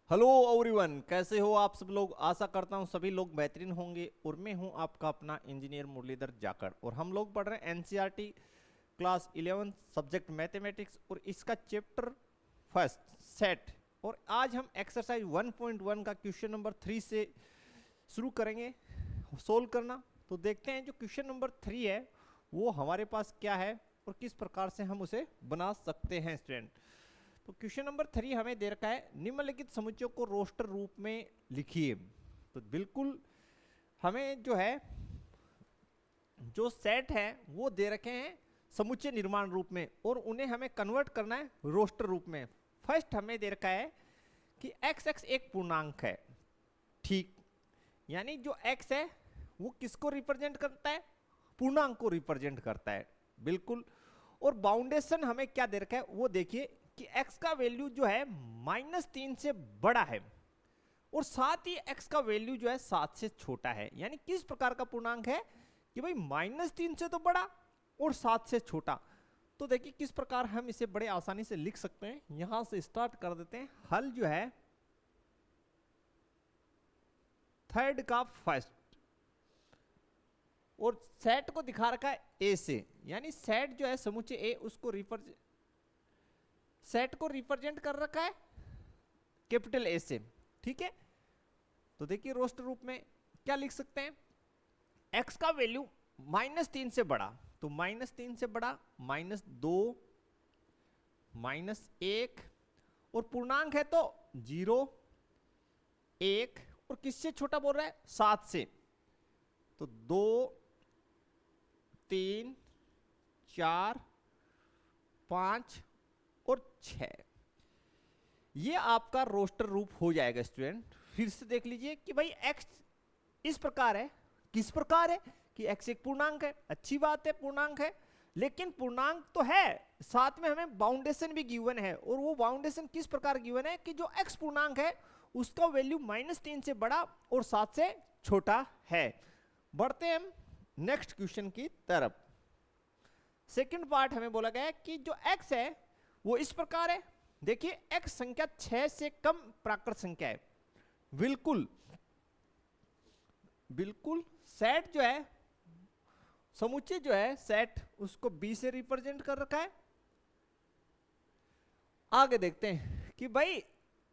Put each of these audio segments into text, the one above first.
Hello everyone, कैसे हो आप सब लोग। आशा करता हूँ सभी लोग बेहतरीन होंगे। और मैं हूँ आपका अपना इंजीनियर मुरलीधर जाखड़ और हम लोग पढ़ रहे हैं एनसीईआरटी क्लास 11 सब्जेक्ट मैथमेटिक्स और इसका चैप्टर फर्स्ट सेट। और आज हम एक्सरसाइज 1.1 का क्वेश्चन नंबर 3 से शुरू करेंगे सोल्व करना। तो देखते हैं जो क्वेश्चन नंबर 3 है वो हमारे पास क्या है और किस प्रकार से हम उसे बना सकते हैं स्टूडेंट। तो क्वेश्चन नंबर 3 हमें दे रखा है, निम्नलिखित समुच्चयों को रोस्टर रूप में लिखिए। तो बिल्कुल हमें जो है जो सेट है वो दे रखे हैं समुच्चय निर्माण रूप में और उन्हें हमें कन्वर्ट करना है रोस्टर रूप में। फर्स्ट हमें दे रखा है कि x एक पूर्णांक है, ठीक। यानी जो x है वो किसको रिप्रेजेंट करता है? पूर्णांक को रिप्रेजेंट करता है, बिल्कुल। और बाउंडेशन हमें क्या दे रखा है वो देखिए कि x का वैल्यू जो है -3 से बड़ा है और साथ ही x का वैल्यू जो है 7 से छोटा है। यानी किस प्रकार का पूर्णांक है कि भाई -3 से तो बड़ा और 7 से छोटा। तो देखिए किस प्रकार हम इसे बड़े आसानी से लिख सकते हैं। यहां से स्टार्ट कर देते हैं। हल जो है थर्ड का फर्स्ट और सेट को दिखा रखा है ए से, यानी सेट जो है समुच्चय ए उसको सेट को रिप्रेजेंट कर रखा है कैपिटल ए से, ठीक है। तो देखिए रोस्टर रूप में क्या लिख सकते हैं, x का वैल्यू -3 से बड़ा, तो -3 से बड़ा -2 -1 और पूर्णांक है तो 0 1 और किससे छोटा बोल रहा है? 7 से। तो 2 3 4 5 और 6, ये आपका रोस्टर रूप हो जाएगा स्टूडेंट। फिर से देख लीजिए कि भाई x इस प्रकार है, किस प्रकार है कि x एक पूर्णांक है, अच्छी बात है पूर्णांक है, लेकिन पूर्णांक तो है साथ में हमें बाउंडेशन भी गिवन है। और वो बाउंडेशन किस प्रकार गिवन है कि जो x पूर्णांक है उसका वैल्यू -3 से बड़ा और 7 से छोटा है। बढ़ते हैं हम नेक्स्ट क्वेश्चन की तरफ। सेकंड पार्ट हमें बोला गया है कि जो x है वो इस प्रकार है। देखिए x संख्या 6 से कम प्राकृत संख्या है, बिल्कुल बिल्कुल। सेट जो है समुच्चय जो है सेट उसको b से रिप्रेजेंट कर रखा है। आगे देखते हैं कि भाई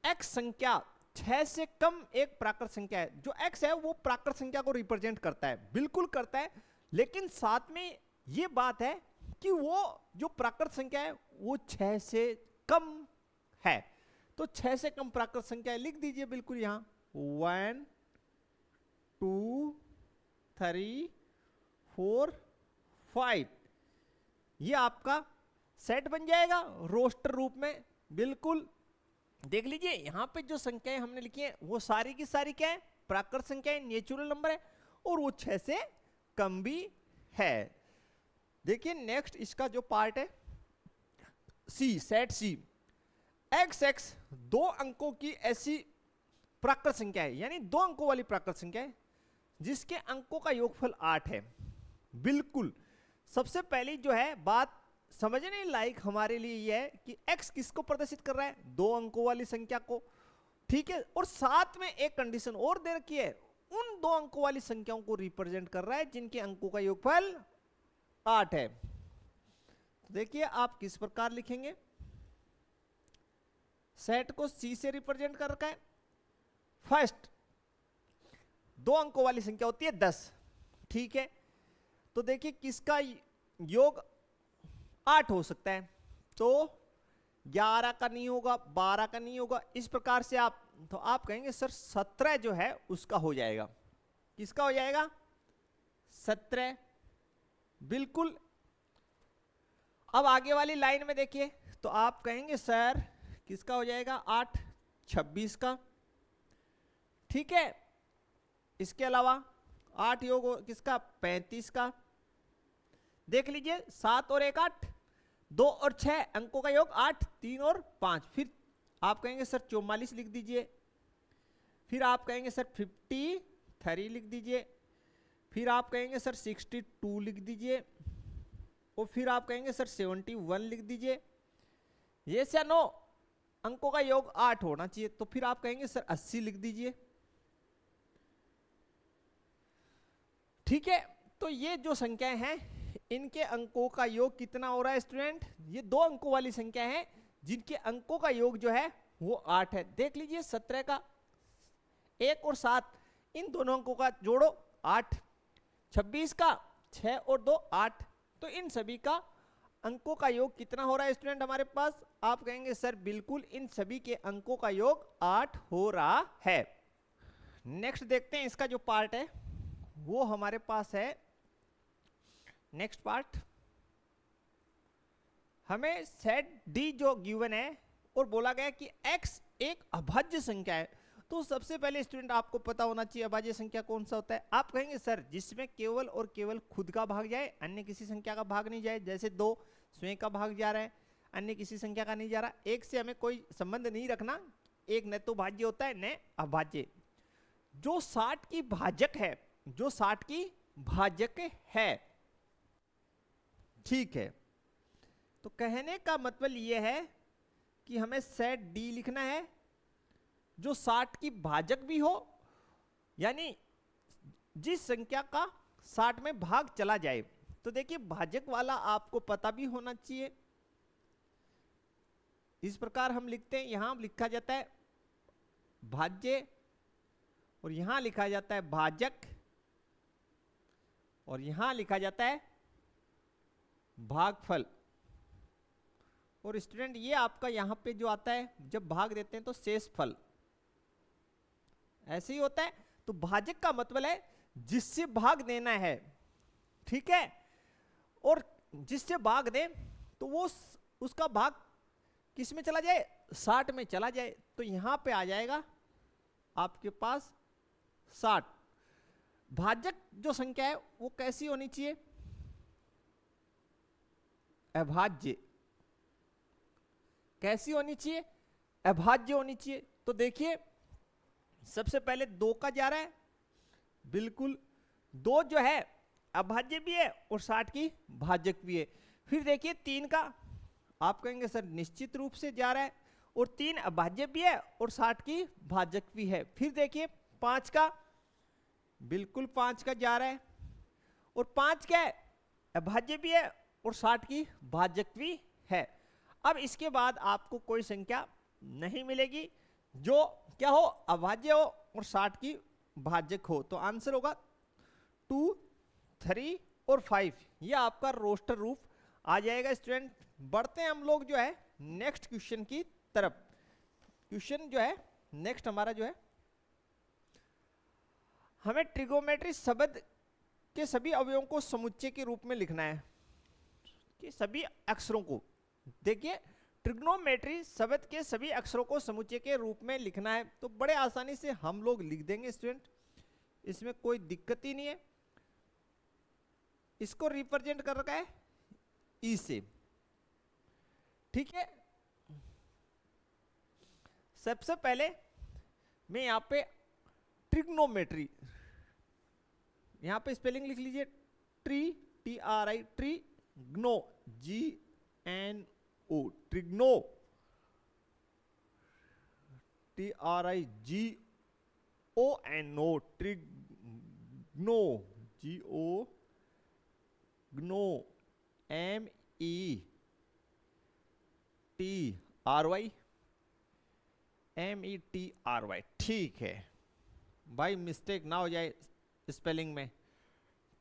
x संख्या 6 से कम एक प्राकृत संख्या है। जो x है वो प्राकृत संख्या को रिप्रेजेंट करता है, बिल्कुल करता है, लेकिन साथ में ये बात है कि वो जो प्राकृत संख्या है वो 6 से कम है। तो 6 से कम प्राकृत संख्या है, लिख दीजिए बिल्कुल यहां 1 2 3 4 5, ये आपका सेट बन जाएगा रोस्टर रूप में, बिल्कुल। देख लीजिए यहां पे जो संख्याएं हमने लिखी है वो सारी की सारी क्या है? प्राकृत संख्याएं, नेचुरल नंबर है और वो 6 से कम भी है। देखिए नेक्स्ट इसका जो पार्ट है सी, सेट सी। x दो अंकों की ऐसी प्राकृत संख्या है, यानी 2 अंकों वाली प्राकृत संख्या है जिसके अंकों का योगफल 8 है, बिल्कुल। सबसे पहली जो है बात समझने लायक हमारे लिए यह है कि x किसको प्रदर्शित कर रहा है? 2 अंकों वाली संख्या को, ठीक है। और साथ में एक कंडीशन और दे रखी है, उन 2 अंकों वाली संख्याओं को रिप्रेजेंट कर रहा है जिनके अंकों का योगफल 8 है। तो देखिए आप किस प्रकार लिखेंगे, सेट को सी से रिप्रेजेंट कर रखा है। फर्स्ट 2 अंकों वाली संख्या होती है 10, ठीक है। तो देखिए किसका योग 8 हो सकता है, तो 11 का नहीं होगा, 12 का नहीं होगा, इस प्रकार से आप तो आप कहेंगे सर 17 जो है उसका हो जाएगा। किसका हो जाएगा? 17, बिल्कुल। अब आगे वाली लाइन में देखिए तो आप कहेंगे सर किसका हो जाएगा? 8 26 का, ठीक है। इसके अलावा 8 योग किसका? 35 का। देख लीजिए 7 और 1 8, 2 और 6 अंकों का योग 8, 3 और 5। फिर आप कहेंगे सर 44 लिख दीजिए। फिर आप कहेंगे सर 53 लिख दीजिए। फिर आप कहेंगे सर 62 लिख दीजिए। और फिर आप कहेंगे सर 71 लिख दीजिए। ये या नो? अंकों का योग 8 होना चाहिए, तो फिर आप कहेंगे सर 80 लिख दीजिए। ठीक है, तो ये जो संख्याएं हैं इनके अंकों का योग कितना हो रहा है स्टूडेंट? ये 2 अंकों वाली संख्या है जिनके अंकों का योग जो है वो 8 है। देख लीजिए 17 का 1 और 7, इन दोनों अंकों का जोड़ो 8, 26 का 6 और 2 8, तो इन सभी का अंकों का योग कितना हो रहा है स्टूडेंट हमारे पास? आप कहेंगे सर बिल्कुल इन सभी के अंकों का योग 8 हो रहा है। नेक्स्ट देखते हैं इसका जो पार्ट है वो हमारे पास है। नेक्स्ट पार्ट, हमें सेट डी जो गिवन है और बोला गया कि x एक अभाज्य संख्या है, तो सबसे पहले स्टूडेंट आपको पता होना चाहिए अभाज्य संख्या कौन सा होता है। आप कहेंगे सर जिसमें केवल और केवल खुद का भाग जाए, अन्य किसी संख्या का भाग नहीं जाए, जैसे 2 स्वयं का भाग जा रहा है, अन्य किसी संख्या का नहीं जा रहा। एक से हमें कोई संबंध नहीं रखना, एक न तो भाज्य होता है न अभाज्य। जो 60 की भाजक है, जो 60 की भाजक है, ठीक है, तो कहने का मतलब ये है कि हमें सेट डी लिखना है जो 60 की भाजक भी हो, यानी जिस संख्या का 60 में भाग चला जाए। तो देखिए भाजक वाला आपको पता भी होना चाहिए। इस प्रकार हम लिखते हैं, यहां लिखा जाता है भाज्य और यहां लिखा जाता है भाजक और यहां लिखा जाता है भागफल। और स्टूडेंट ये आपका यहां पे जो आता है जब भाग देते हैं तो शेषफल, ऐसे ही होता है। तो भाजक का मतलब है जिससे भाग देना है, ठीक है, और जिससे भाग दे तो वो उसका भाग किस में चला जाए? 60 में चला जाए। तो यहां पे आ जाएगा आपके पास 60। भाजक जो संख्या है वो कैसी होनी चाहिए? अभाज्य। कैसी होनी चाहिए? अभाज्य होनी चाहिए। तो देखिए सबसे पहले 2 का जा रहा है, बिल्कुल 2 जो है अभाज्य भी है और 60 की भाजक भी है। फिर देखिए 3 का, आप कहेंगे सर निश्चित रूप से जा रहा है और 3 अभाज्य भी है और 60 की भाजक भी है। फिर देखिए 5 का, बिल्कुल 5 का जा रहा है और 5 क्या है? अभाज्य भी है और 60 की भाजक भी है। अब इसके बाद आपको कोई संख्या नहीं मिलेगी जो क्या हो? अभाज्य हो और 60 की भाजक हो। तो आंसर होगा 2, 3 और 5। ये आपका रोस्टर रूप आ जाएगा स्टूडेंट। बढ़ते हैं हम लोग जो है नेक्स्ट क्वेश्चन की तरफ। क्वेश्चन जो है नेक्स्ट हमारा जो है, हमें ट्रिगोमेट्री शब्द के सभी अवयवों को समुच्चय के रूप में लिखना है, कि सभी अक्षरों को। देखिए ट्रिग्नोमेट्री शब्द के सभी अक्षरों को समुच्चय के रूप में लिखना है, तो बड़े आसानी से हम लोग लिख देंगे स्टूडेंट, इसमें कोई दिक्कत ही नहीं है। इसको रिप्रेजेंट कर रखा है ई से, ठीक है। सबसे पहले मैं यहां पे ट्रिग्नोमेट्री, यहां पे स्पेलिंग लिख लीजिए TRI, trigno, GNO, trigno, TRIGONO, trigno, GNO, METRY, ठीक है भाई, मिस्टेक ना हो जाए स्पेलिंग में।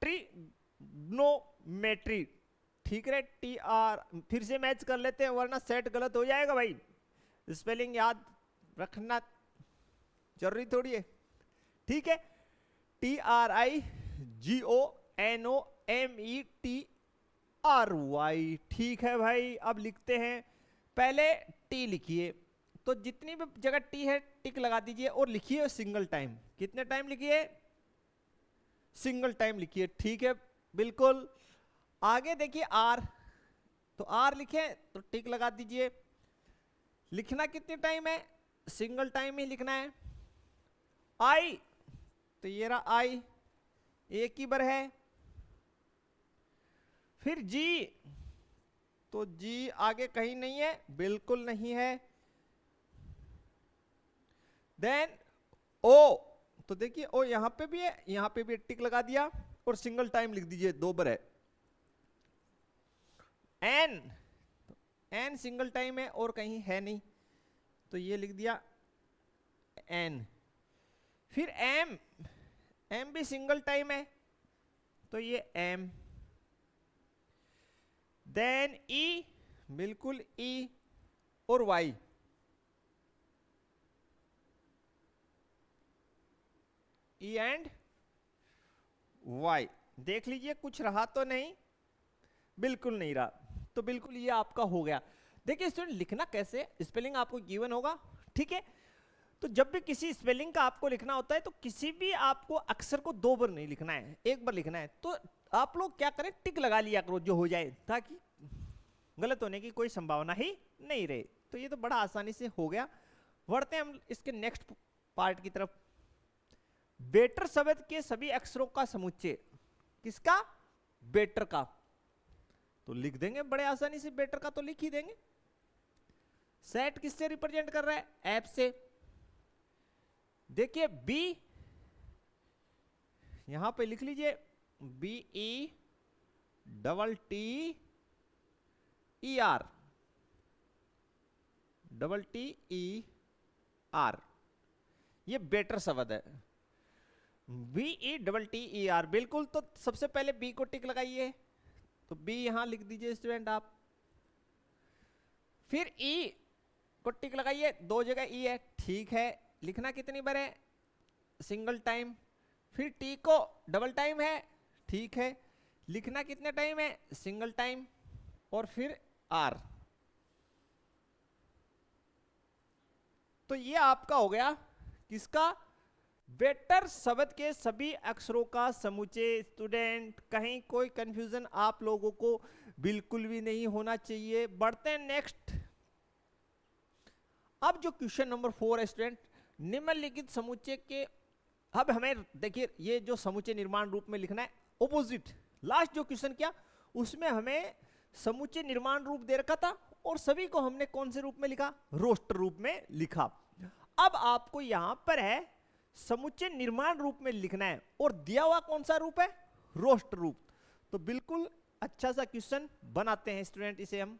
ट्रिग्नोमेट्री, ठीक है। फिर से मैच कर लेते हैं वरना सेट गलत हो जाएगा भाई। स्पेलिंग याद रखना जरूरी थोड़ी है, ठीक है। TRIGONOMETRY, ठीक है भाई। अब लिखते हैं, पहले टी लिखिए, तो जितनी भी जगह टी है टिक लगा दीजिए और लिखिए सिंगल टाइम। कितने टाइम लिखिए? सिंगल टाइम लिखिए, ठीक है, बिल्कुल। आगे देखिए आर, तो आर लिखे तो टिक लगा दीजिए। लिखना कितने टाइम है? सिंगल टाइम ही लिखना है। आई, तो ये रहा आई, एक ही बार है। फिर जी, तो जी आगे कहीं नहीं है, बिल्कुल नहीं है। देन ओ, तो देखिए ओ यहां पे भी है, यहां पे भी टिक लगा दिया और सिंगल टाइम लिख दीजिए, दो बार है। एन, एन सिंगल टाइम है और कहीं है नहीं, तो ये लिख दिया एन। फिर एम, एम भी सिंगल टाइम है तो ये एम। देन ई, बिल्कुल ई, और वाई, ई एंड वाई। देख लीजिए कुछ रहा तो नहीं, बिल्कुल नहीं रहा, तो बिल्कुल ये आपका हो गया। देखिए स्टूडेंट लिखना कैसे, स्पेलिंग आपको गिवन होगा, ठीक है। तो जब भी किसी स्पेलिंग का आपको लिखना होता है तो किसी भी आपको अक्षर को दो बार नहीं लिखना है, एक बार लिखना है। तो आप लोग क्या करें, टिक लगा लिया करो जो हो जाए, ताकि गलत होने की कोई संभावना ही नहीं रहे। तो ये तो बड़ा आसानी से हो गया। बढ़ते हैं हम इसके नेक्स्ट पार्ट की तरफ। बेटर शब्द के सभी अक्षरों का समुच्चय, किसका, बेटर का। तो लिख देंगे बड़े आसानी से, बेटर का तो लिख ही देंगे। सेट किससे रिप्रेजेंट कर रहा है, ऐप से। देखिए बी, यहां पे लिख लीजिए B E double T E R, double T E R, ये बेटर शब्द है। B E double T E R, बिल्कुल। तो सबसे पहले बी को टिक लगाइए, तो बी यहां लिख दीजिए स्टूडेंट आप। फिर ई को टिक लगाइए, दो जगह ई है, ठीक है। लिखना कितनी बार है, सिंगल टाइम। फिर टी को डबल टाइम है, ठीक है। लिखना कितने टाइम है, सिंगल टाइम। और फिर आर। तो ये आपका हो गया किसका, बेटर शब्द के सभी अक्षरों का समुच्चय। स्टूडेंट कहीं कोई कंफ्यूजन आप लोगों को बिल्कुल भी नहीं होना चाहिए। बढ़ते हैं नेक्स्ट। अब जो क्वेश्चन नंबर 4 है स्टूडेंट, निम्नलिखित समुच्चय के, अब हमें देखिए ये जो समुच्चय निर्माण रूप में लिखना है, ऑपोजिट लास्ट जो क्वेश्चन किया उसमें हमें समुच्चय निर्माण रूप दे रखा था और सभी को हमने कौन से रूप में लिखा, रोस्टर रूप में लिखा। अब आपको यहां पर है समुच्चय निर्माण रूप में लिखना है और दिया हुआ कौन सा रूप है, रोस्टर रूप। तो बिल्कुल अच्छा सा क्वेश्चन बनाते हैं स्टूडेंट इसे हम।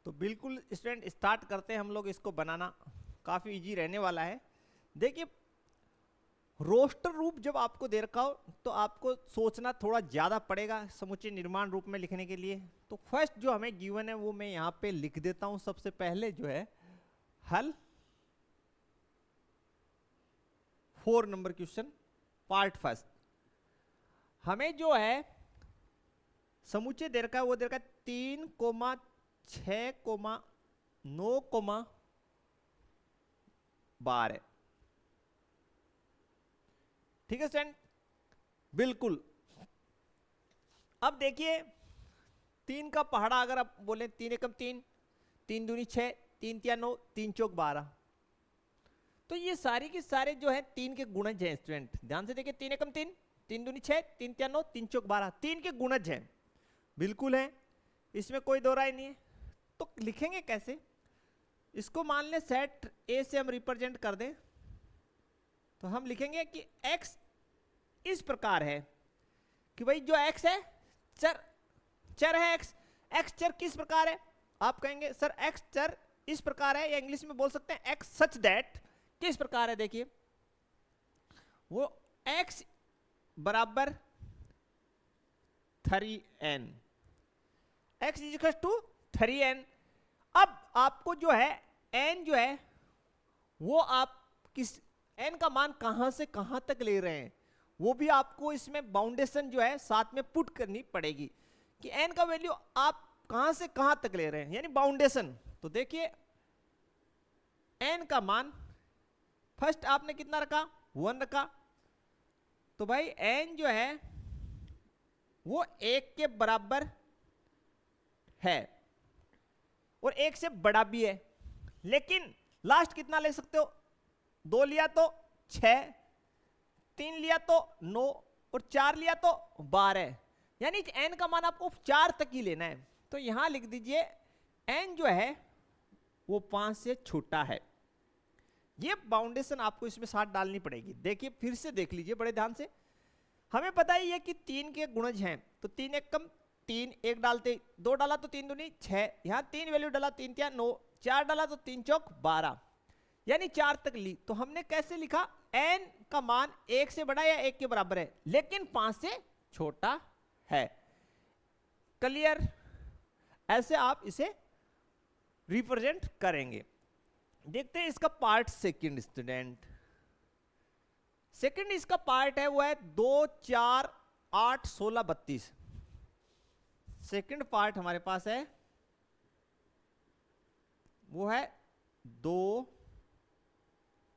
तो बिल्कुल स्टूडेंट स्टार्ट करते हैं हम लोग इसको बनाना, काफी इजी रहने वाला है। देखिए रोस्टर रूप जब आपको दे रखा हो तो आपको सोचना थोड़ा ज्यादा पड़ेगा समुच्चय निर्माण रूप में लिखने के लिए। तो फर्स्ट जो हमें गिवन है वो मैं यहां पे लिख देता हूं। सबसे पहले जो है हल 4 नंबर क्वेश्चन पार्ट फर्स्ट, हमें जो है समुच्चय दे रखा है वो दे रखा है 3,6,9,12, ठीक है स्टूडेंट, बिल्कुल। अब देखिए 3 का पहाड़ा अगर आप बोले 3 एकम 3, 3 दूनी 6, 3 तिया 9, 3 चौक 12, तो ये सारी के सारे जो है 3 के गुणज हैं स्टूडेंट। ध्यान से देखिए 3 एकम 3, 3 दूनी 6, 3 तिया 9, 3 चौक 12, 3 के गुणज हैं, बिल्कुल है, इसमें कोई दो राय नहीं है। तो लिखेंगे कैसे इसको, मान लें सेट ए से हम रिप्रेजेंट कर दें, तो हम लिखेंगे कि x इस प्रकार है कि भाई जो x है चर है, x चर किस प्रकार है। आप कहेंगे सर x चर इस प्रकार है, या इंग्लिश में बोल सकते हैं x सच दैट, किस प्रकार है। देखिए वो x बराबर 3n, x is equal to 3n। अब आपको जो है n जो है वो आप किस n का मान कहां से कहां तक ले रहे हैं, वो भी आपको इसमें बाउंडेशन जो है साथ में पुट करनी पड़ेगी कि n का वैल्यू आप कहां से कहां तक ले रहे हैं, यानी बाउंडेशन। तो देखिए n का मान फर्स्ट आपने कितना रखा, 1 रखा, तो भाई n जो है वो 1 के बराबर है और 1 से बड़ा भी है। लेकिन लास्ट कितना ले सकते हो, 2 लिया तो 6, 3 लिया तो 9 और 4 लिया तो 12, यानी n का मान आपको 4 तक ही लेना है। तो यहां लिख दीजिए n जो है वो 5 से छोटा है। ये बाउंडेशन आपको इसमें साथ डालनी पड़ेगी। देखिए फिर से देख लीजिए बड़े ध्यान से। हमें पता ही है कि 3 के गुणज हैं, तो 3 एक कम 3, 1 डालते 2 डाला तो 3 दूनी 6, यहाँ 3 वैल्यू डाला 3 तिया 9, 4 डाला तो 3 चौक 12, यानी 4 तक ली। तो हमने कैसे लिखा, n का मान 1 से बड़ा या 1 के बराबर है लेकिन 5 से छोटा है। क्लियर? ऐसे आप इसे रिप्रेजेंट करेंगे। देखते हैं इसका पार्ट सेकंड स्टूडेंट। सेकंड इसका पार्ट है वो है 2, 4, 8, 16, 32। सेकंड पार्ट हमारे पास है वो है 2,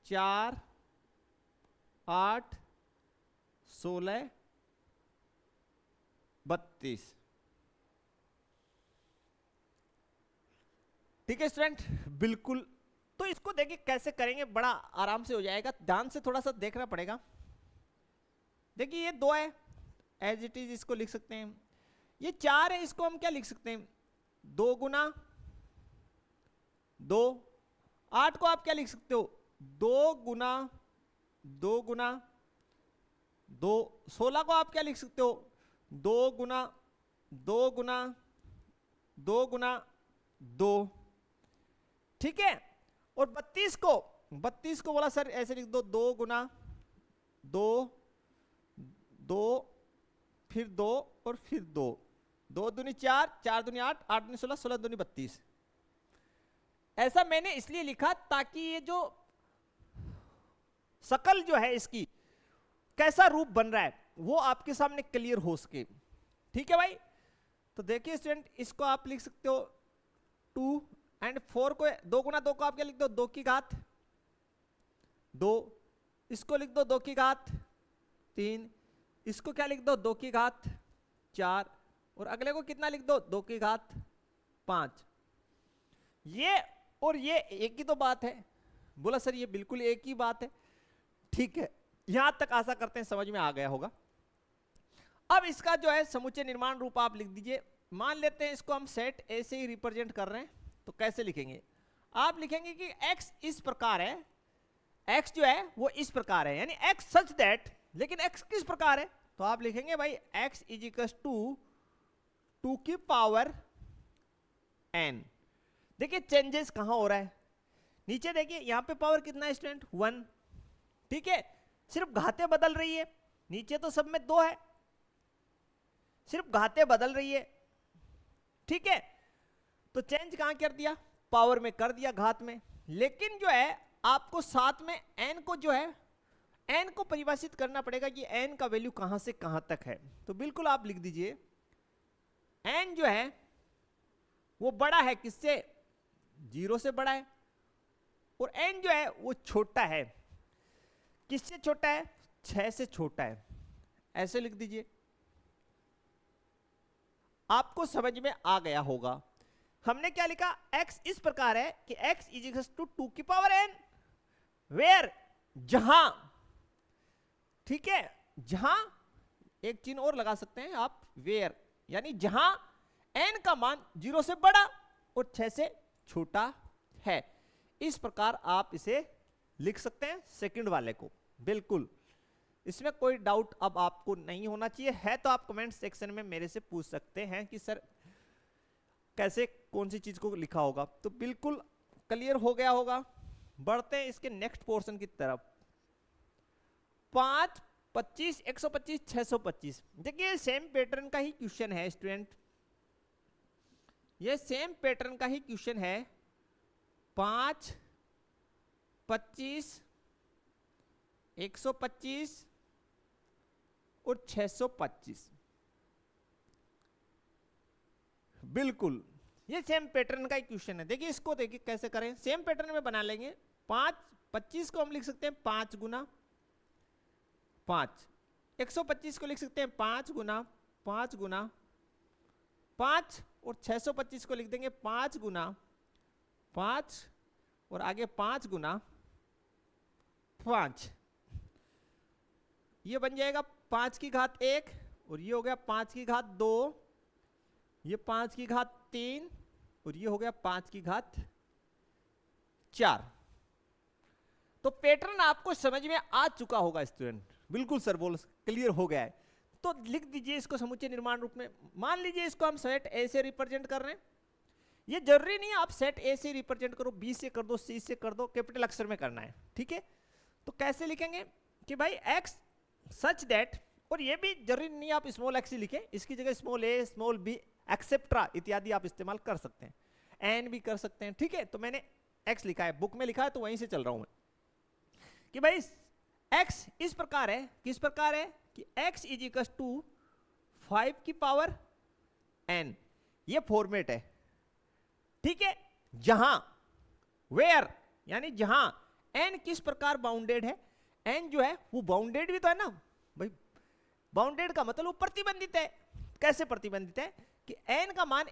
4, 8, 16, 32। ठीक है स्टूडेंट, बिल्कुल। तो इसको देखिए कैसे करेंगे, बड़ा आराम से हो जाएगा। ध्यान से थोड़ा सा देखना पड़ेगा। देखिए ये 2 है, एज इट इज इसको लिख सकते हैं। ये 4 है, इसको हम क्या लिख सकते हैं, 2 गुना 2। 8 को आप क्या लिख सकते हो, 2 गुना 2 गुना 2। 16 को आप क्या लिख सकते हो, 2 गुना 2 गुना 2 गुना 2। ठीक है। और 32 को बोला सर ऐसे लिख दो, 2 गुना 2 2 फिर 2 और फिर 2, 2 दूनी 4, 4 दूनी 8, 8 दूनी 16, 16 दूनी 32। ऐसा मैंने इसलिए लिखा ताकि ये जो शकल जो है इसकी कैसा रूप बन रहा है वो आपके सामने क्लियर हो सके। ठीक है भाई। तो देखिए स्टूडेंट, इसको आप लिख सकते हो 2 एंड 4 को 2 गुना 2 को आप क्या लिख दो, 2 की घात 2। इसको लिख दो 2 की घात 3। इसको क्या लिख दो, 2 की घात 4। और अगले को कितना लिख दो, 2 की घात 5। ये और ये एक ही तो बात है। बोला सर ये बिल्कुल एक ही बात है। ठीक है, यहां तक आशा करते हैं समझ में आ गया होगा। अब इसका जो है समुच्चय निर्माण रूप आप लिख दीजिए। मान लेते हैं इसको हम सेट ए से ही रिप्रेजेंट कर रहे हैं, तो कैसे लिखेंगे, आप लिखेंगे कि x इस प्रकार है, x जो है वो इस प्रकार है, यानी x सच दैट, लेकिन x किस प्रकार है, तो आप लिखेंगे भाई x इज इक्वल टू 2 की पावर n। देखिए चेंजेस कहां हो रहा है, नीचे देखिए यहां पे पावर कितना है स्टूडेंट, 1। ठीक है, सिर्फ घातें बदल रही है, नीचे तो सब में 2 है, सिर्फ घातें बदल रही है। ठीक है, तो चेंज कहां कर दिया, पावर में कर दिया, घात में। लेकिन जो है आपको साथ में n को जो है n को परिभाषित करना पड़ेगा कि n का वैल्यू कहां से कहां तक है। तो बिल्कुल आप लिख दीजिए n जो है वो बड़ा है किससे, 0 से बड़ा है, और n जो है वो छोटा है, किससे छोटा है, 6 से छोटा है। ऐसे लिख दीजिए, आपको समझ में आ गया होगा। हमने क्या लिखा, x इस प्रकार है कि x इज इक्वल टू 2 की पावर n, वेयर जहां, ठीक है, जहां एक चिन्ह और लगा सकते हैं आप, वेयर यानी जहां n का मान 0 से बड़ा और 6 से छोटा है। इस प्रकार आप इसे लिख सकते हैं सेकंड वाले को। बिल्कुल, इसमें कोई डाउट अब आपको नहीं होना चाहिए। है तो आप कमेंट सेक्शन में मेरे से पूछ सकते हैं कि सर कैसे कौन सी चीज को लिखा होगा। तो बिल्कुल क्लियर हो गया होगा। बढ़ते हैं इसके नेक्स्ट पोर्शन की तरफ। 5, 25, 125, 625। देखिए सेम पैटर्न का ही क्वेश्चन है स्टूडेंट, ये सेम पैटर्न का ही क्वेश्चन है। 5, 25, 125 और 625। बिल्कुल ये सेम पैटर्न का ही क्वेश्चन है। देखिए इसको देखिए कैसे करें, सेम पैटर्न में बना लेंगे। 5, 25 को हम लिख सकते हैं 5 गुना 5। 125 को लिख सकते हैं 5 गुना 5 गुना 5, और 625 को लिख देंगे 5 गुना 5 और आगे 5 गुना 5। ये बन जाएगा 5 की घात 1, और ये हो गया 5 की घात 2, ये 5 की घात 3, और ये हो गया 5 की घात 4। तो पैटर्न आपको समझ में आ चुका होगा स्टूडेंट, बिल्कुल सर बोल क्लियर हो गया है। तो लिख दीजिए इसको समुच्चय निर्माण रूप में। मान लीजिए इसको हम सेट ए से रिप्रेजेंट कर रहे हैं, ये जरूरी नहीं है आप सेट ए से रिप्रेजेंट करो, बी से कर दो, सी से कर दो, कैपिटल अक्षर में करना है, ठीक है। तो कैसे लिखेंगे कि भाई x सच दैट, और ये भी जरूरी नहीं आप स्मॉल x ही लिखें, इसकी जगह small a, small b, et cetera इत्यादि आप इस्तेमाल कर सकते हैं, एन भी कर सकते हैं, ठीक है। तो मैंने x लिखा है, बुक में लिखा है तो वहीं से चल रहा हूं मैं कि भाई x इस प्रकार है, किस प्रकार है कि x इज इक्वल टू 5 की पावर n, ये फॉर्मेट है, ठीक है। जहां वेयर यानी जहां n किस प्रकार बाउंडेड है, n जो है वो बाउंडेड भी तो है ना भाई, बाउंडेड का मतलब वो प्रतिबंधित है। कैसे प्रतिबंधित है कि n का मान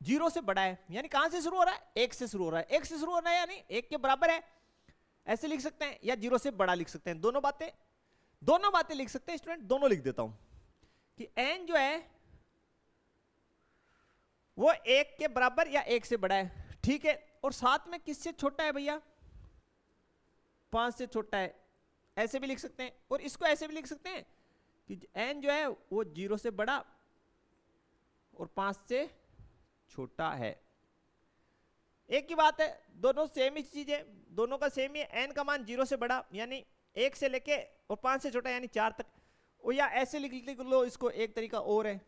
0 से बड़ा है, यानी कहां से शुरू हो रहा है, 1 से शुरू हो रहा है, 1 से शुरू हो रहा है यानी 1 के बराबर है, ऐसे लिख सकते हैं, या 0 से बड़ा लिख सकते हैं, दोनों बातें लिख सकते हैं स्टूडेंट, दोनों लिख देता हूं कि n जो है वो 1 के बराबर या 1 से बड़ा है, ठीक है। और साथ में किससे छोटा है भैया, 5 से छोटा है, ऐसे भी लिख सकते हैं। और इसको ऐसे भी लिख सकते हैं कि n जो है वो 0 से बड़ा और 5 से छोटा है, एक ही बात है, दोनों सेम ही चीज है, दोनों का सेम ही है। n का मान 0 से बड़ा यानी 1 से लेके और 5 से छोटा यानी 4 तक, और या ऐसे लिख लो इसको, एक तरीका और है,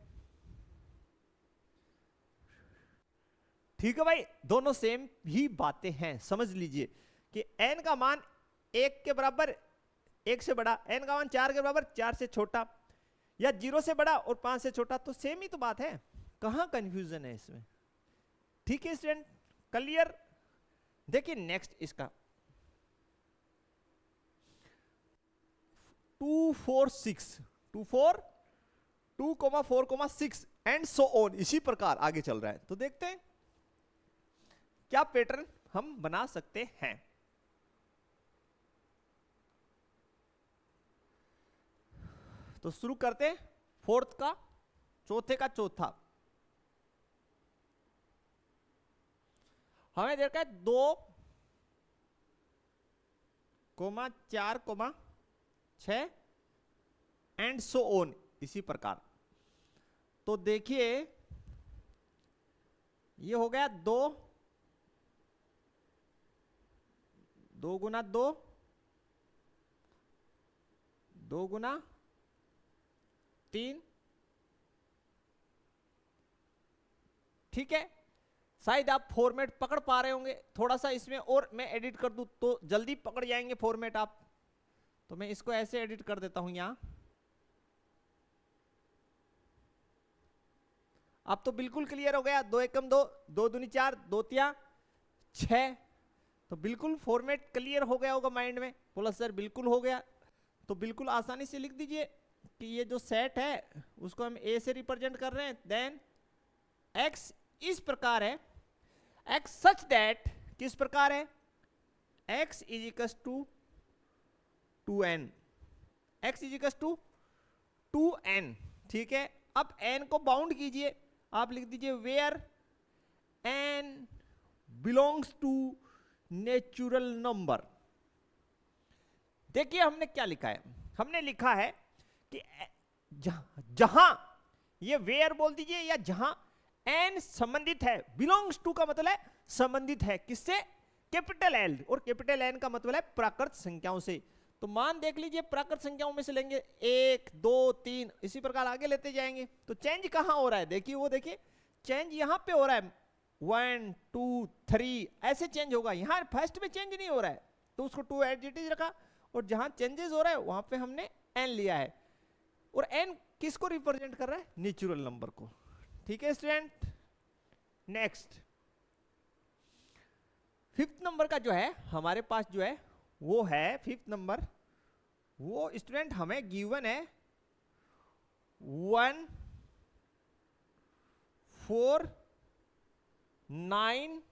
ठीक है भाई, दोनों सेम ही बातें हैं, समझ लीजिए कि n का मान 1 के बराबर 1 से बड़ा, n का मान 4 के बराबर 4 से छोटा, या 0 से बड़ा और 5 से छोटा, तो सेम ही तो बात है, कहां कंफ्यूजन है इसमें, ठीक है स्टूडेंट, क्लियर। देखिए नेक्स्ट इसका 2 4 6 2 4 2,4,6 एंड सो ऑन, इसी प्रकार आगे चल रहा है। तो देखते हैं क्या पैटर्न हम बना सकते हैं। तो शुरू करते हैं फोर्थ का, चौथे का चौथा, हमें देखा है 2,4,6 एंड सो ऑन, इसी प्रकार। तो देखिए ये हो गया 2 गुना 2 गुना 3, ठीक है। शायद आप फॉर्मेट पकड़ पा रहे होंगे, थोड़ा सा इसमें और मैं एडिट कर दूं तो जल्दी पकड़ जाएंगे फॉर्मेट आप, तो मैं इसको ऐसे एडिट कर देता हूं यहां। अब तो बिल्कुल क्लियर हो गया, 2 एकम 2, 2 दूनी 4, 2 तिया 6, तो बिल्कुल फॉर्मेट क्लियर हो गया होगा माइंड में, बोला सर बिल्कुल हो गया। तो बिल्कुल आसानी से लिख दीजिए कि ये जो सेट है उसको हम ए से रिप्रेजेंट कर रहे हैं, देन x इस प्रकार है, x सच दैट, किस प्रकार है, x is equal to 2n, x is equal to 2n, ठीक है। अब n को बाउंड कीजिए, आप लिख दीजिए where n belongs to natural number. देखिए हमने क्या लिखा है, हमने लिखा है कि जहां, ये वेयर बोल दीजिए, या जहां n संबंधित है, बिलोंग्स टू का मतलब है संबंधित है, किससे, कैपिटल L, और कैपिटल N का मतलब है प्राकृत संख्याओं से। तो मान देख लीजिए प्राकृत संख्याओं में से लेंगे 1 2 3, इसी प्रकार आगे लेते जाएंगे। तो चेंज कहां हो रहा है, देखिए वो देखिए चेंज यहां पे हो रहा है, 1 2 3 ऐसे चेंज होगा, यहां फर्स्ट में चेंज नहीं हो रहा है तो उसको 2 एज इट इज रखा, और जहां चेंजेस हो रहा है वहां पे हमने n लिया है, और n किसको रिप्रेजेंट कर रहा है, नेचुरल नंबर को, ठीक है स्टूडेंट। नेक्स्ट 5th नंबर का जो है हमारे पास जो है वो है 5th नंबर, वो स्टूडेंट हमें गिवन है 1 4 9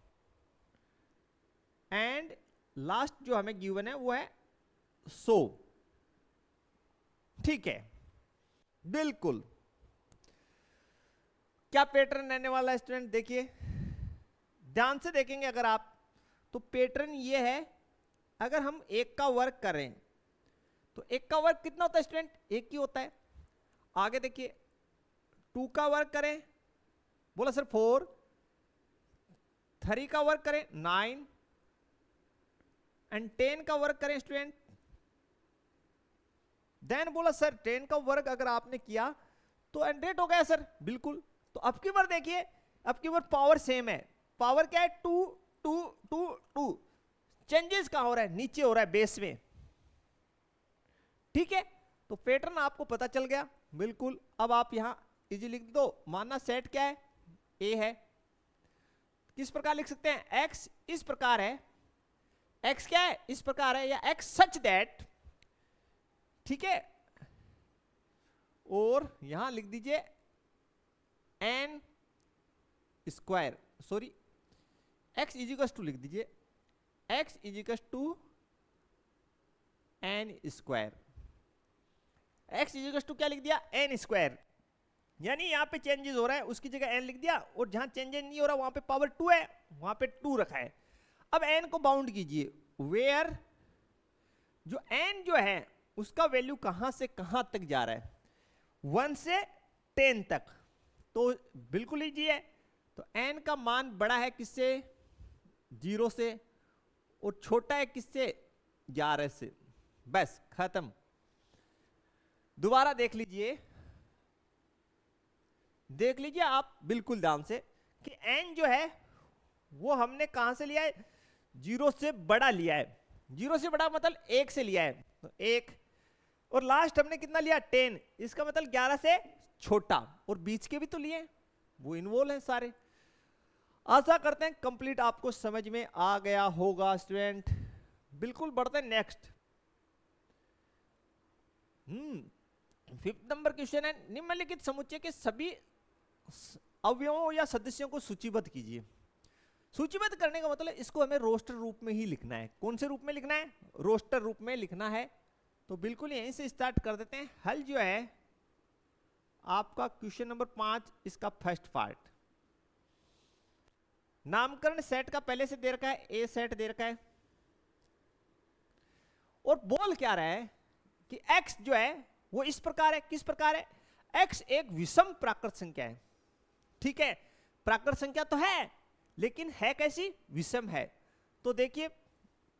एंड लास्ट जो हमें गिवन है वो है 100, ठीक है। बिल्कुल क्या पैटर्न रहने वाला है स्टूडेंट, देखिए ध्यान से देखेंगे अगर आप तो पैटर्न ये है, अगर हम एक का वर्क करें तो एक का वर्क कितना होता है स्टूडेंट, एक ही होता है। आगे देखिए 2 का वर्क करें, बोला सर 4, 3 का वर्क करें 9 एंड 10 का वर्क करें स्टूडेंट, देन बोला सर 10 का वर्क अगर आपने किया तो 100 हो गया सर, बिल्कुल। तो अब की बार देखिए, अब की बार पावर सेम है, पावर क्या है 2 2 2 2, चेंजेस कहां हो रहा है, नीचे हो रहा है बेस में, ठीक है। तो पैटर्न आपको पता चल गया, बिल्कुल। अब आप यहां इजी लिख दो, मानना सेट क्या है, ए है। किस प्रकार लिख सकते हैं, एक्स इस प्रकार है, एक्स क्या है इस प्रकार है, या एक्स सच दैट, ठीक है। और यहां लिख दीजिए n square, sorry x equals to लिख दीजिए, x equals to n square, x equals to क्या लिख दिया, एन स्क्वायर। यानी यहां पे चेंजेस हो रहा है, उसकी जगह एन लिख दिया, और जहां चेंजेस नहीं हो रहा वहां पे पावर 2 है, वहां पे 2 रखा है। अब एन को बाउंड कीजिए, वेयर जो एन जो है उसका वैल्यू कहां से कहां तक जा रहा है, 1 से 10 तक, तो बिल्कुल इजी है। तो एन का मान बड़ा है किससे, 0 से, और छोटा है किससे, 11 से, बस खत्म। दोबारा देख लीजिए, देख लीजिए आप बिल्कुल ध्यान से कि एन जो है वो हमने कहां से लिया है, 0 से बड़ा लिया है, 0 से बड़ा मतलब 1 से लिया है, तो 1, और लास्ट हमने कितना लिया 10, इसका मतलब 11 से छोटा, और बीच के भी तो लिए वो इन्वॉल्व हैं सारे। आशा करते हैं कंप्लीट आपको समझ में आ गया होगा स्टूडेंट। बिल्कुल, बढ़ते हैं नेक्स्ट। 5th नंबर क्वेश्चन है, निम्नलिखित समुच्चय के सभी अवयवों या सदस्यों को सूचीबद्ध कीजिए। सूचीबद्ध करने का मतलब इसको हमें रोस्टर रूप में ही लिखना है। कौन से रूप में लिखना है, रोस्टर रूप में लिखना है। तो बिल्कुल यहीं से स्टार्ट कर देते हैं। हल जो है आपका क्वेश्चन नंबर 5, इसका फर्स्ट पार्ट, नामकरण सेट का पहले से दे रखा है, ए सेट दे रखा है, और बोल क्या रहा है कि x जो है वो इस प्रकार है, किस प्रकार है, x एक विषम प्राकृत संख्या है, ठीक है। प्राकृत संख्या तो है, लेकिन है कैसी, विषम है। तो देखिए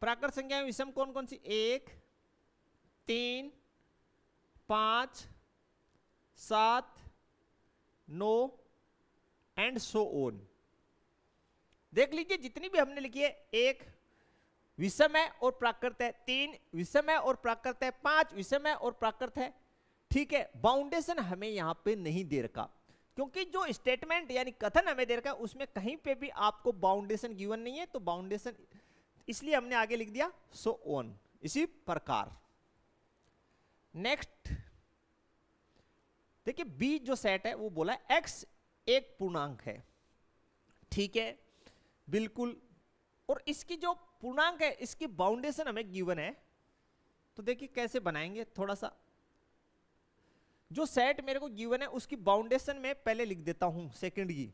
प्राकृत संख्या में विषम कौन कौन सी, 1 3 5 7 9 एंड सो ऑन। देख लीजिए जितनी भी हमने लिखी है, 1 विषम है और प्राकृत है, 3 विषम है और प्राकृत है, 5 विषम है और प्राकृत है, ठीक है। बाउंडेशन हमें यहां पे नहीं दे रखा, क्योंकि जो स्टेटमेंट यानी कथन हमें दे रखा है उसमें कहीं पे भी आपको बाउंडेशन गिवन नहीं है, तो बाउंडेशन इसलिए हमने आगे लिख दिया सो ऑन। इसी प्रकार नेक्स्ट देखिए, बी जो सेट है वो बोला x एक पूर्णांक है, ठीक है, बिल्कुल। और इसकी जो पूर्णांक है इसकी बाउंडेशन हमें गिवन है। तो देखिए कैसे बनाएंगे, थोड़ा सा जो सेट मेरे को गिवन है उसकी बाउंडेशन में पहले लिख देता हूं सेकंड की।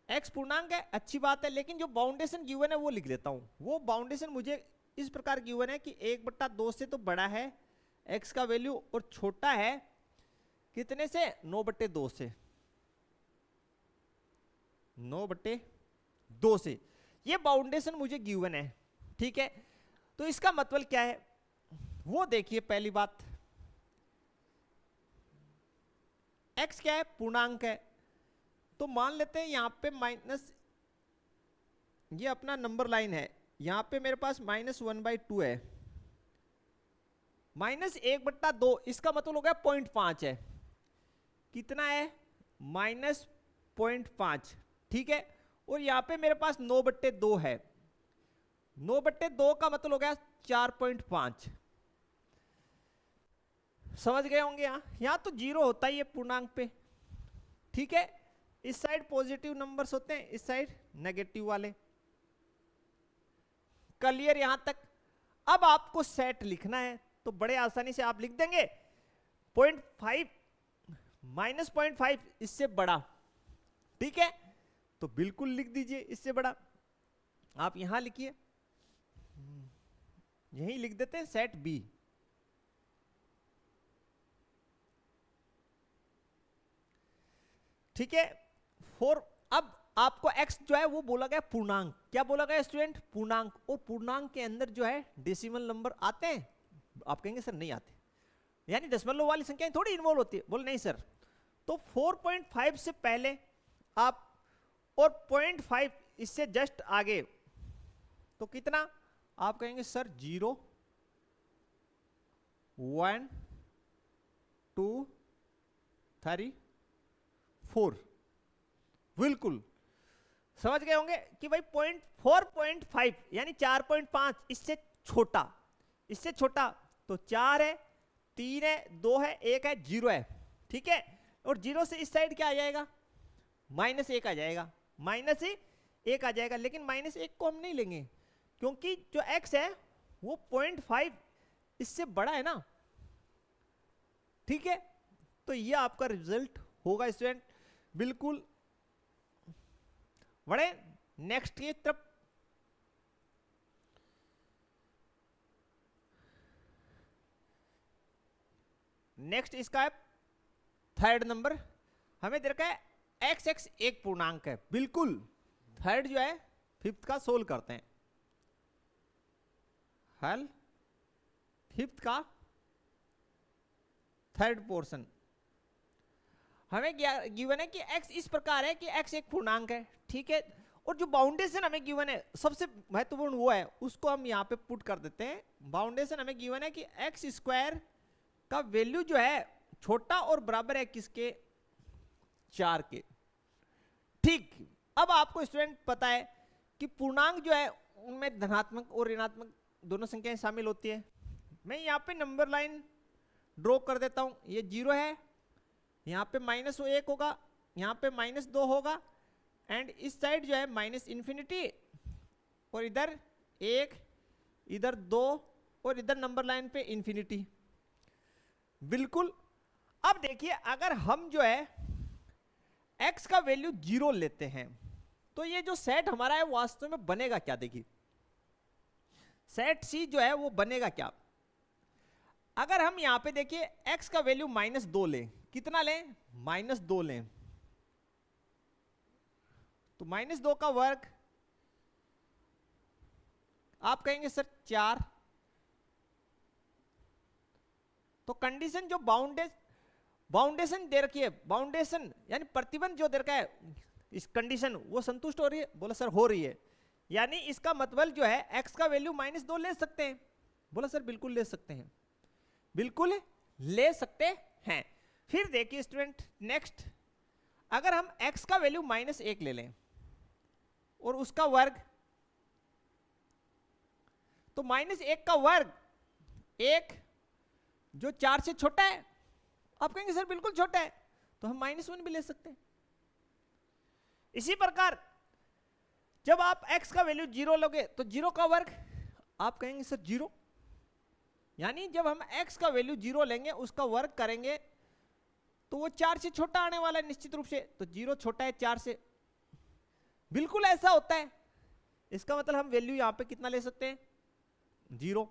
x पूर्णांक है, अच्छी बात है, लेकिन जो बाउंडेशन गिवन है वो लिख देता हूं। वो बाउंडेशन मुझे इस प्रकार गिवन है कि 1/2 से तो बड़ा है x का वैल्यू, और छोटा है कितने से, 9/2 से, 9/2 से। ये बाउंडेशन मुझे गिवन है, ठीक है। तो इसका मतलब क्या है वो देखिए, पहली बात x क्या है, पूर्णांक है, तो मान लेते हैं यहां पे माइनस, ये अपना नंबर लाइन है, यहां पे मेरे पास -1/2 है, -1/2, इसका मतलब हो गया 0.5 है, कितना है, -0.5, ठीक है। और यहां पे मेरे पास 9/2 है, 9/2 का मतलब हो गया 4.5। समझ गए होंगे। यहां तो 0 होता ही है पूर्णांक पे, ठीक है। इस साइड पॉजिटिव नंबर्स होते हैं, इस साइड नेगेटिव वाले। क्लियर यहां तक। अब आपको सेट लिखना है तो बड़े आसानी से आप लिख देंगे 0.5 -0.5 इससे बड़ा, ठीक है। तो बिल्कुल लिख दीजिए इससे बड़ा। आप यहां लिखिए, यही लिख देते हैं सेट बी। ठीक है, 4। अब आपको x जो है वो बोला गया पूर्णांक। क्या बोला गया स्टूडेंट? पूर्णांक। और पूर्णांक के अंदर जो है डेसिमल नंबर आते हैं? आप कहेंगे सर नहीं आते, यानी दशमलव वाली संख्याएं थोड़ी इन्वॉल्व होती है। बोले नहीं सर। तो 4.5 से पहले आप, और 0.5 इससे जस्ट आगे, तो कितना? आप कहेंगे सर 0, 1, 2, 3, 4। बिल्कुल समझ गए होंगे कि भाई 4.5 यानी 4.5 इससे छोटा, इससे छोटा तो 4 है, 3 है, 2 है, 1 है, 0 है। ठीक है, और 0 से इस साइड क्या आ जाएगा? -1 आ जाएगा, -1 आ जाएगा। लेकिन -1 को हम नहीं लेंगे, क्योंकि जो x है वो 0.5 इससे बड़ा है ना। ठीक है, तो ये आपका रिजल्ट होगा स्टूडेंट। बिल्कुल बढ़े नेक्स्ट की तरफ। नेक्स्ट इसका है थर्ड नंबर। हमें दे रखा है x एक पूर्णांक है। बिल्कुल थर्ड जो है फिफ्थ का सोल्व करते हैं। हल फिफ्थ का थर्ड पोर्शन हमें गिवन है कि x इस प्रकार है कि x एक पूर्णांक है। ठीक है, और जो बाउंडेशन हमें गिवन है सबसे महत्वपूर्ण वो है, उसको हम यहां पे पुट कर देते हैं। बाउंडेशन हमें गिवन है कि x स्क्वायर का वैल्यू जो है छोटा और बराबर है किसके? 4 के। ठीक, अब आपको स्टूडेंट पता है कि पूर्णांक जो है उनमें धनात्मक और ऋणात्मक दोनों संख्याएं शामिल होती है। मैं यहाँ पे नंबर लाइन ड्रॉ कर देता हूं। ये 0 है, यहाँ पे -1 होगा, यहाँ पे -2 होगा, एंड इस साइड जो है -∞, और इधर 1, इधर 2, और इधर नंबर लाइन पे ∞। बिल्कुल। अब देखिए, अगर हम जो है x का वैल्यू 0 लेते हैं तो ये जो सेट हमारा है वास्तव में बनेगा क्या? देखिए सेट C जो है वो बनेगा क्या? अगर हम यहां पे देखिए x का वैल्यू -2 लें, कितना लें? -2 लें, तो -2 का वर्ग आप कहेंगे सर 4। तो कंडीशन जो बाउंडेशन दे रखी है, बाउंडेशन यानी प्रतिबंध जो दे रखा है, इस कंडीशन वो संतुष्ट हो रही है? बोला सर हो रही है। यानी इसका मतलब जो है x का वैल्यू -2 ले सकते हैं। बोला सर बिल्कुल ले सकते हैं, बिल्कुल ले सकते हैं। फिर देखिए स्टूडेंट नेक्स्ट, अगर हम x का वैल्यू -1 ले लें और उसका वर्ग, तो -1 का वर्ग 1 जो 4 से छोटा है। आप कहेंगे सर बिल्कुल छोटा है, तो हम -1 भी ले सकते हैं। इसी प्रकार जब आप x का वैल्यू 0 लोगे तो 0 का वर्ग, आप कहेंगे सर 0, यानी जब हम x का वैल्यू 0 लेंगे उसका वर्ग करेंगे तो वो 4 से छोटा आने वाला है निश्चित रूप से। तो 0 छोटा है 4 से, बिल्कुल ऐसा होता है। इसका मतलब हम वैल्यू यहां पे कितना ले सकते हैं? 0।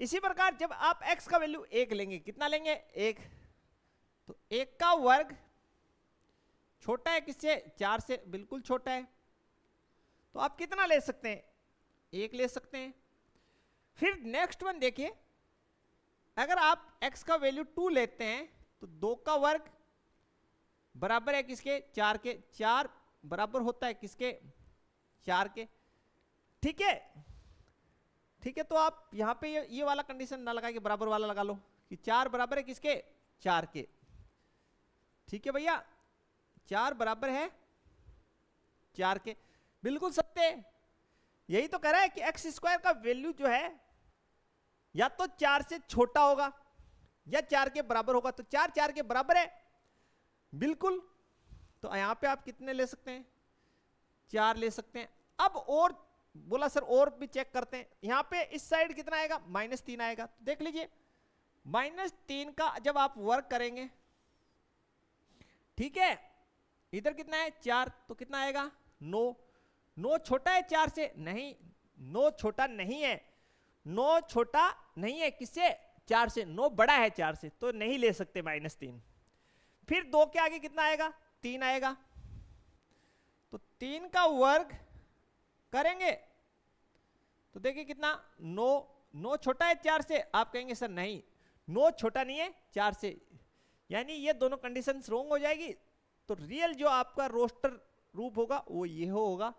इसी प्रकार जब आप x का वैल्यू 1 लेंगे, कितना लेंगे? 1, तो 1 का वर्ग छोटा है किससे? 4 से, बिल्कुल छोटा है। तो आप कितना ले सकते हैं? 1 ले सकते हैं। फिर नेक्स्ट वन देखिए, अगर आप x का वैल्यू 2 लेते हैं तो 2 का वर्ग बराबर है किसके? 4 के। 4 बराबर होता है किसके? 4 के। ठीक है, ठीक है, तो आप यहां पे ये वाला कंडीशन ना लगा के बराबर वाला लगा लो कि 4 बराबर है किसके? 4 के। ठीक है भैया, 4 बराबर है 4 के, बिल्कुल सत्य है। यही तो कह रहा है कि x स्क्वायर का वैल्यू जो है या तो 4 से छोटा होगा या 4 के बराबर होगा। तो 4 4 के बराबर है, बिल्कुल। तो यहां पे आप कितने ले सकते हैं? 4 ले सकते हैं। अब और बोला सर और भी चेक करते हैं। यहां पे इस साइड कितना आएगा? -3 आएगा। तो देख लीजिए -3 का जब आप वर्क करेंगे, ठीक है, इधर कितना है 4, तो कितना आएगा 9। 9 छोटा है 4 से? नहीं, 9 छोटा नहीं है। 9 छोटा नहीं है किससे? 4 से। 9 बड़ा है 4 से, तो नहीं ले सकते -3। फिर 2 के आगे कितना आएगा? 3 आएगा। तो 3 का वर्ग करेंगे तो देखिए कितना 9। 9 छोटा है 4 से? आप कहेंगे सर नहीं, 9 छोटा नहीं है 4 से, यानी ये दोनों कंडीशंस रॉन्ग हो जाएगी। तो रियल जो आपका रोस्टर रूप होगा वो ये होगा,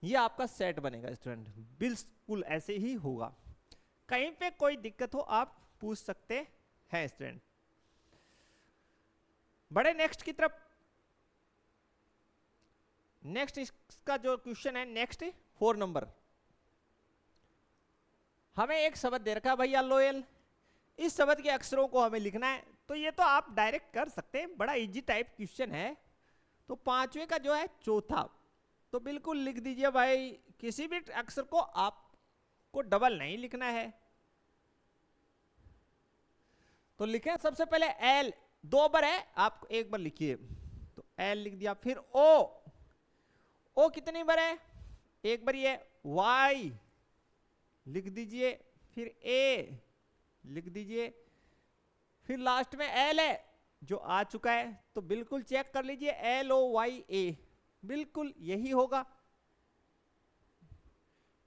ये आपका सेट बनेगा स्टूडेंट, बिल्कुल ऐसे ही होगा। कहीं पे कोई दिक्कत हो आप पूछ सकते हैं स्टूडेंट। बड़े नेक्स्ट की तरफ। नेक्स्ट इसका जो क्वेश्चन है, नेक्स्ट 4 नंबर, हमें एक शब्द दे रखा है भैया लोयल। इस शब्द के अक्षरों को हमें लिखना है, तो ये तो आप डायरेक्ट कर सकते हैं, बड़ा इजी टाइप क्वेश्चन है। तो 5वें का जो है चौथा, तो बिल्कुल लिख दीजिए भाई, किसी भी अक्षर को आपको डबल नहीं लिखना है। तो लिखें सबसे पहले एल, 2 बार है, आप एक बार लिखिए, तो एल लिख दिया। फिर ओ, ओ कितनी बार है? एक बार ये। वाई लिख दीजिए, फिर ए लिख दीजिए, फिर लास्ट में एल है जो आ चुका है, तो बिल्कुल चेक कर लीजिए, LOYA, बिल्कुल यही होगा।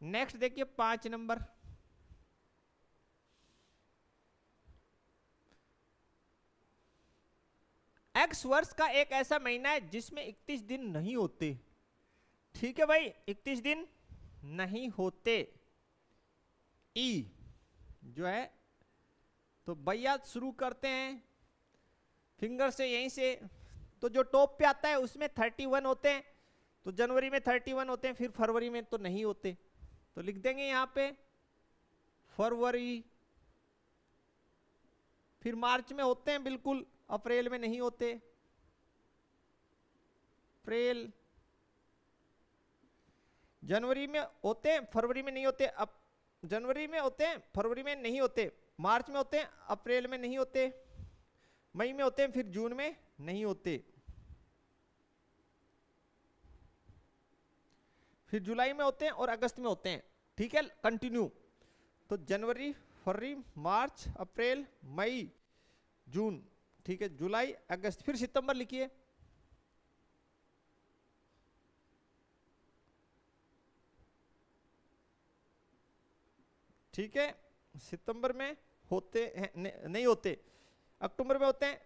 नेक्स्ट देखिए 5 नंबर, एक्स वर्ष का एक ऐसा महीना है जिसमें 31 दिन नहीं होते। ठीक है भाई, 31 दिन नहीं होते। ई जो है, तो भैया शुरू करते हैं फिंगर से, यहीं से। तो जो टॉप पे आता है उसमें 31 होते हैं, तो जनवरी में 31 होते हैं, फिर फरवरी में तो नहीं होते, तो लिख देंगे यहाँ पे फरवरी। फिर मार्च में होते हैं बिल्कुल, अप्रैल में नहीं होते, अप्रैल। जनवरी में होते हैं, फरवरी में नहीं होते। अब जनवरी में होते हैं, फरवरी में नहीं होते, मार्च में होते हैं, अप्रैल में नहीं होते, मई में होते हैं, फिर जून में नहीं होते, फिर जुलाई में होते हैं और अगस्त में होते हैं। ठीक है, कंटिन्यू। तो जनवरी, फरवरी, मार्च, अप्रैल, मई, जून, ठीक है, जुलाई, अगस्त, फिर सितंबर लिखिए। ठीक है, सितंबर में होते हैं, नहीं होते, अक्टूबर में होते हैं,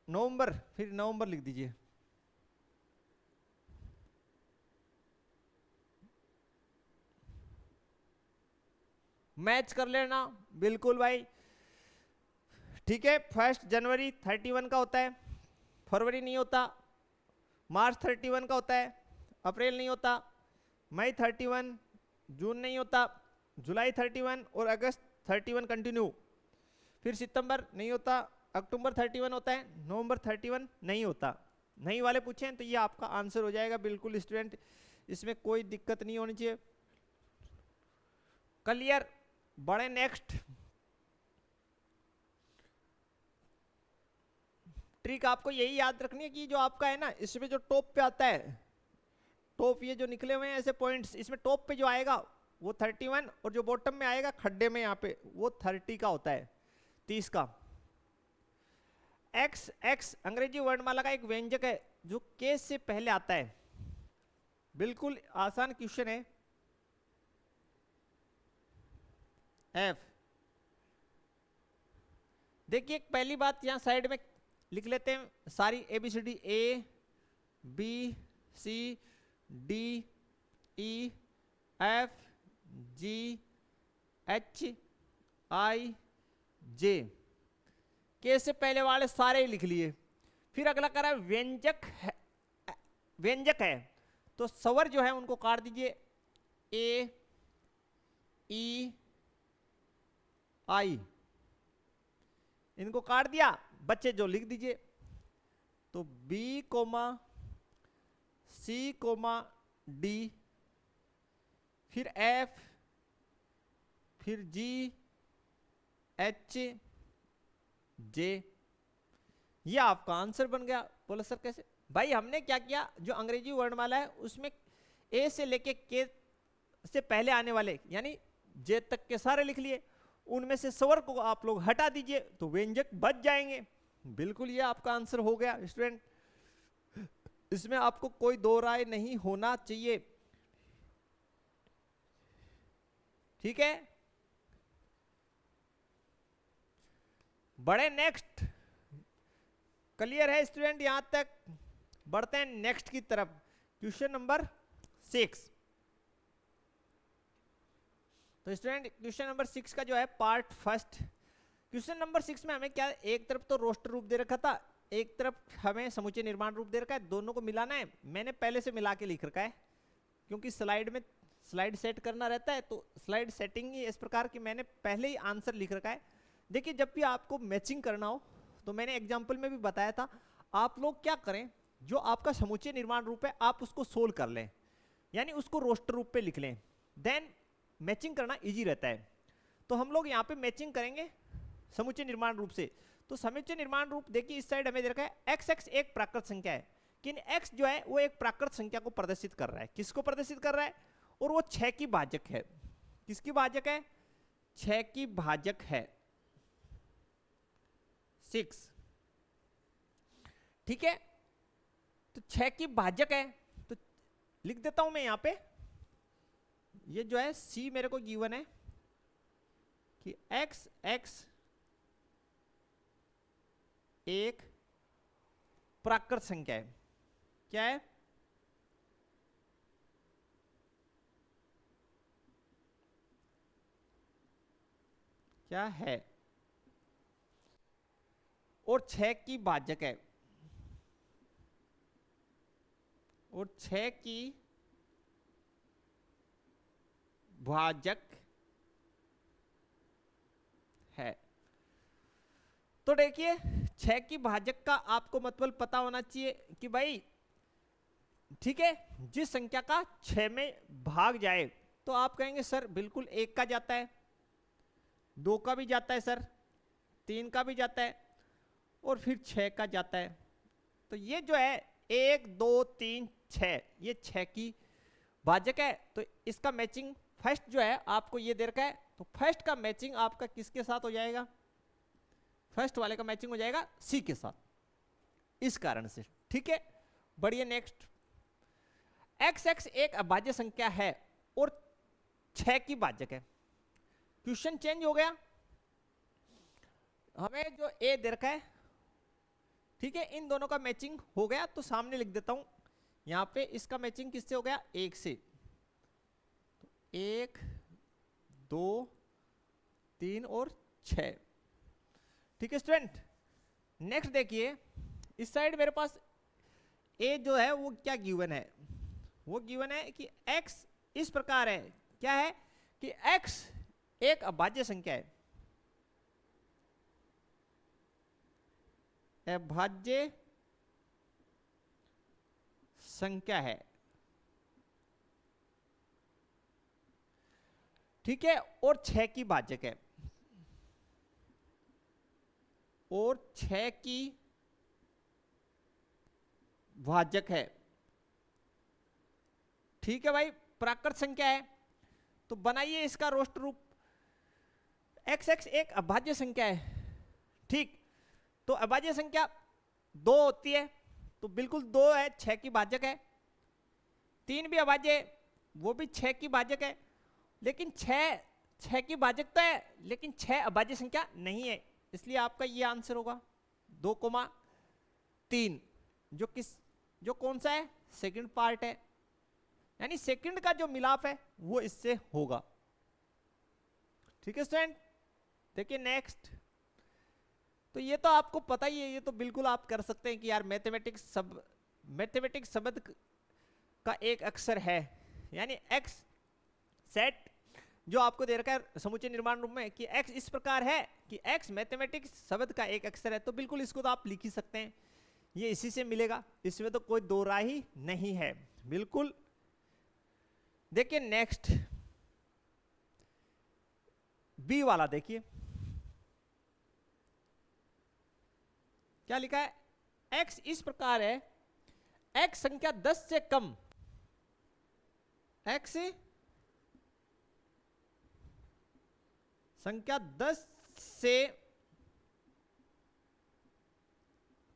नवंबर, फिर नवंबर लिख दीजिए। मैच कर लेना बिल्कुल भाई। ठीक है, 1 जनवरी 31 का होता है, फरवरी नहीं होता, मार्च 31 का होता है, अप्रैल नहीं होता, मई 31, जून नहीं होता, जुलाई 31 और अगस्त 31 कंटिन्यू, फिर सितंबर नहीं होता, अक्टूबर 31 होता है, नवंबर 31 नहीं होता। नहीं वाले पूछे हैं तो ये आपका आंसर हो जाएगा बिल्कुल स्टूडेंट, इसमें कोई दिक्कत नहीं होनी चाहिए। क्लियर? बड़े नेक्स्ट ट्रिक आपको यही याद रखनी है कि जो आपका है ना, इसमें जो टॉप पे आता है, टॉप ये जो निकले हुए हैं ऐसे पॉइंट्स, इसमें टॉप पे जो आएगा वो 31 और जो बॉटम में आएगा खड्डे में यहाँ पे वो 30 का होता है, 30 का। एक्स, एक्स अंग्रेजी वर्णमाला का एक व्यंजक है जो के से पहले आता है। बिल्कुल आसान क्वेश्चन है। एफ, देखिए पहली बात यहां साइड में लिख लेते हैं सारी ABCD, ABCDEFGHIJ, के से पहले वाले सारे ही लिख लिए। फिर अगला करा व्यंजक है, व्यंजक है तो स्वर जो है उनको काट दीजिए, AEI, इनको काट दिया, बच्चे जो लिख दीजिए। तो B, C, D, फिर F, फिर G, H, J, ये आपका आंसर बन गया। बोलो सर कैसे? भाई हमने क्या किया, जो अंग्रेजी वर्णमाला है उसमें ए से लेके के से पहले आने वाले यानी जे तक के सारे लिख लिए, उनमें से स्वर को आप लोग हटा दीजिए तो व्यंजक बच जाएंगे। बिल्कुल ये आपका आंसर हो गया स्टूडेंट, इसमें आपको कोई दो राय नहीं होना चाहिए, ठीक है। बढ़े नेक्स्ट, क्लियर है स्टूडेंट यहां तक? बढ़ते हैं नेक्स्ट की तरफ, क्वेश्चन नंबर 6। तो स्टूडेंट क्वेश्चन नंबर 6 का जो है पार्ट फर्स्ट, क्वेश्चन नंबर 6 में हमें क्या, एक तरफ तो रोस्टर रूप दे रखा था, एक तरफ हमें समुच्चय निर्माण रूप दे रखा है, दोनों को मिलाना है। मैंने पहले से मिला के लिख रखा है क्योंकि स्लाइड में स्लाइड सेट करना रहता है, तो स्लाइड सेटिंग ही इस प्रकार की मैंने पहले ही आंसर लिख रखा है। देखिए जब भी आपको मैचिंग करना हो, तो मैंने एग्जाम्पल में भी बताया था, आप लोग क्या करें, जो आपका समुच्चय निर्माण रूप है आप उसको सोल्व कर लें, यानी उसको रोस्टर रूप पे लिख लें, देन मैचिंग करना इजी रहता है। तो हम लोग यहाँ पे मैचिंग करेंगे समुच्चय निर्माण रूप से। तो समुच्चय निर्माण रूप देखिए इस साइड हमें दे रखा है एक्स एक्स एक प्राकृत संख्या है, कि एक्स जो है वो एक प्राकृत संख्या को प्रदर्शित कर रहा है। किसको प्रदर्शित कर रहा है? और वो 6 की भाजक है। किसकी भाजक है? 6 की भाजक है, 6, ठीक है। तो 6 की भाजक है, तो लिख देता हूं मैं यहां पे, ये जो है सी मेरे को गिवन है कि एक्स एक्स एक प्राकृत संख्या है। क्या है? क्या है? और 6 की भाजक है, और 6 की भाजक है। तो देखिए 6 की भाजक का आपको मतलब पता होना चाहिए कि भाई ठीक है, जिस संख्या का 6 में भाग जाए, तो आप कहेंगे सर बिल्कुल 1 का जाता है, 2 का भी जाता है सर, 3 का भी जाता है, और फिर 6 का जाता है। तो ये जो है 1 2 3 6, ये 6 की भाजक है। तो इसका मैचिंग फर्स्ट जो है आपको ये दे रखा है, तो फर्स्ट का मैचिंग आपका किसके साथ हो जाएगा? फर्स्ट वाले का मैचिंग हो जाएगा सी के साथ, इस कारण से, ठीक है। बढ़िए नेक्स्ट, एक्स एक्स एक अभाज्य संख्या है और 6 की भाजक है। क्वेश्चन चेंज हो गया, हमें जो ए दे रखा है, ठीक है, इन दोनों का मैचिंग हो गया, तो सामने लिख देता हूं यहां पे, इसका मैचिंग किससे हो गया? 1 से। तो 1 2 3 और 6, ठीक है स्टूडेंट। नेक्स्ट देखिए इस साइड मेरे पास ए जो है वो क्या गिवन है, वो गिवन है कि x इस प्रकार है। क्या है? कि x एक अभाज्य संख्या है, अभाज्य संख्या है, ठीक है, और 6 की भाजक है, और 6 की भाजक है, ठीक है भाई, प्राकृत संख्या है। तो बनाइए इसका रोस्टर रूप, एक्स एक्स एक अभाज्य संख्या है, ठीक। तो अभाज्य संख्या 2 होती है, तो बिल्कुल 2 है, 6 की भाजक है। 3 भी अभाज्य है, वो भी 6 की भाजक है। लेकिन 6 की भाजक तो है, लेकिन 6 अभाज्य संख्या नहीं है, इसलिए आपका ये आंसर होगा 2,3, जो कौन सा है? सेकंड पार्ट है, यानी सेकंड का जो मिलाप है वो इससे होगा, ठीक है स्टूडेंट। देखिए नेक्स्ट, तो ये तो आपको पता ही है, ये तो बिल्कुल आप कर सकते हैं कि यार मैथमेटिक्स शब्द का एक अक्षर है, यानी एक्स सेट जो आपको दे रखा है समुच्चय निर्माण रूप में कि x इस प्रकार है कि x मैथमेटिक्स शब्द का एक अक्षर है, तो बिल्कुल इसको तो आप लिख ही सकते हैं, ये इसी से मिलेगा, इसमें तो कोई दो राय ही नहीं है, बिल्कुल। देखिए नेक्स्ट बी वाला देखिए क्या लिखा है, x इस प्रकार है x संख्या 10 से कम, x संख्या 10 से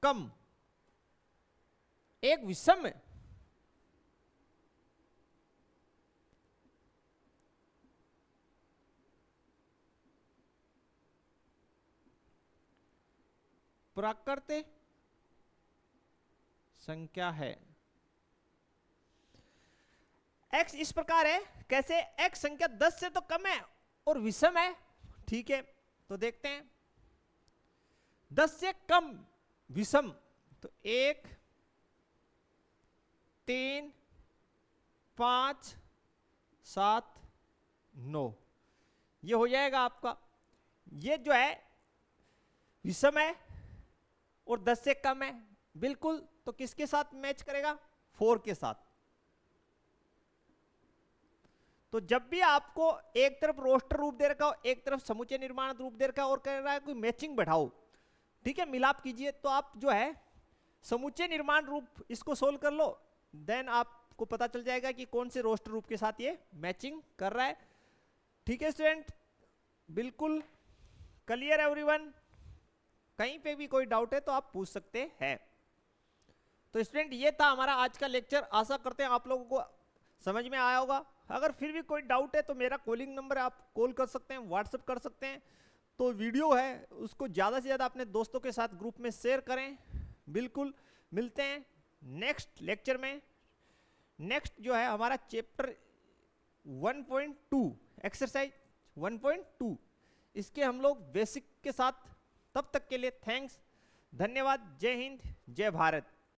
कम एक विषम प्राकृत संख्या है। x इस प्रकार है, कैसे? x संख्या 10 से तो कम है और विषम है, ठीक है। तो देखते हैं 10 से कम विषम, तो 1 3 5 7 9 ये हो जाएगा आपका। ये जो है विषम है और 10 से कम है, बिल्कुल। तो किसके साथ मैच करेगा? 4 के साथ। तो जब भी आपको एक तरफ रोस्टर रूप दे रखा हो, एक तरफ समुच्चय निर्माण रूप दे रखा हो और कह रहा है कोई मैचिंग बैठाओ, ठीक है, मिलाप कीजिए, तो आप जो है समुच्चय निर्माण रूप इसको सोल्व कर लो, देन आपको पता चल जाएगा कि कौन से रोस्टर रूप के साथ ये मैचिंग कर रहा है। ठीक है स्टूडेंट, बिल्कुल क्लियर एवरीवन? कहीं पे भी कोई डाउट है तो आप पूछ सकते हैं। तो स्टूडेंट ये था हमारा आज का लेक्चर, आशा करते हैं आप लोगों को समझ में आया होगा। अगर फिर भी कोई डाउट है तो मेरा कॉलिंग नंबर है, आप कॉल कर सकते हैं, व्हाट्सएप कर सकते हैं। तो वीडियो है उसको ज़्यादा से ज़्यादा अपने दोस्तों के साथ ग्रुप में शेयर करें। बिल्कुल, मिलते हैं नेक्स्ट लेक्चर में। नेक्स्ट जो है हमारा चैप्टर 1.2 एक्सरसाइज 1.2 इसके हम लोग बेसिक के साथ। तब तक के लिए थैंक्स, धन्यवाद, जय हिंद, जय भारत।